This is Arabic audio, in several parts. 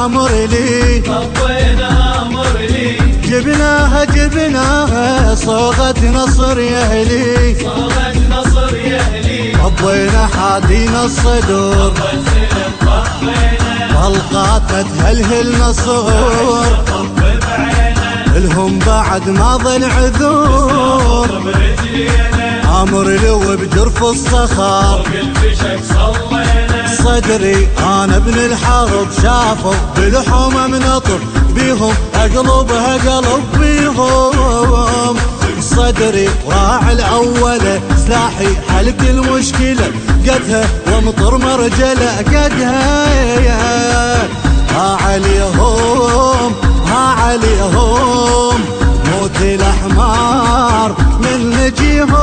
امر لي جبناها صوغة نصر يهلي طبينا حادينا الصدور طلقاتنا تهلهل نصور الهم بعد ما ظل عذور امر لو بجرف الصخر صدري انا ابن الحرب شافوا بلحوم منطر بيهم اقلبها قلب بيهم صدري راعي الاولى سلاحي حل كل مشكله قدها ومطر مرجله قدها ها عليهم موت الاحمر من نجيهم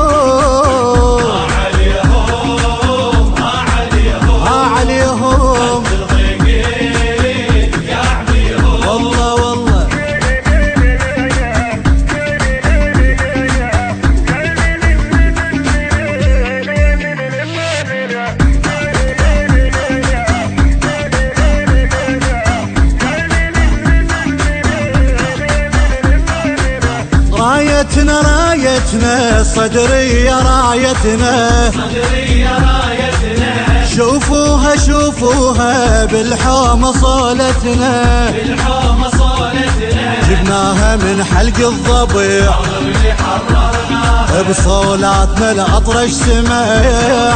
رايتنا صدري يا رايتنا شوفوها بالحومة صولتنا جبناها من حلق الضبيع بصولاتنا الأطرش سماع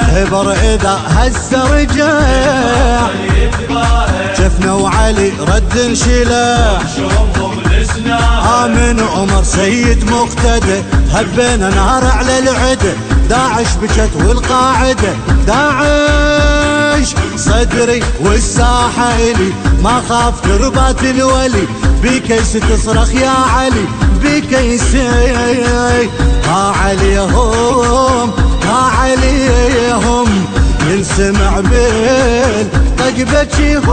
هبر إذا هز رجاع جفنا وعلي رد شلاح آمن عمر سيد مقتدى هبينا نار على العدة داعش بجت والقاعدة داعش صدري والساحة إلي ما خاف تربات الولي بكيس تصرخ يا علي بكيس ها عليهم ينسمع بال طقبتشيهم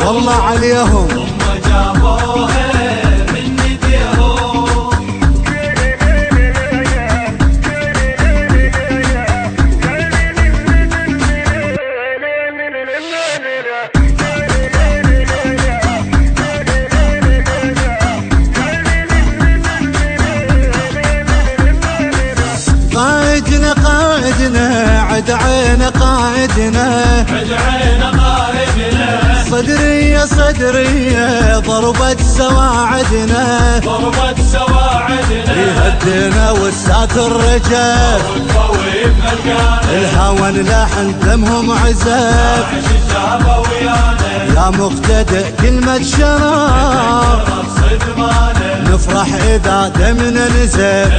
والله عليهم جابوها من نديهم قائدنا عد عين قائدنا صدري ضربت سواعدنا يهدنا والساتر رجال الهوى لحن دمهم عزاب يا مقتدى كلمة شراب نفرح إذا دمنا نزل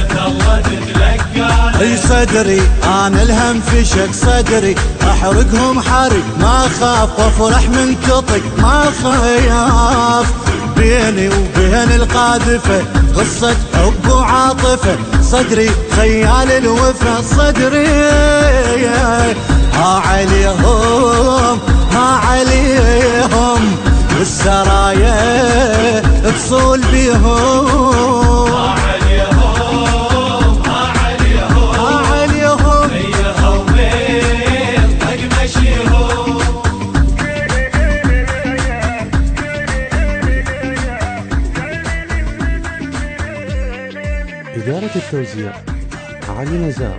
اي صدري انا الهم فشك صدري احرقهم حرق ما خاف وافرح من تطق ما خاف بيني وبين القاذفة قصة حب وعاطفة صدري خيال الوفا صدري ها عليهم والسرايا تصول بيهم إدارة التوزيع علي نزار.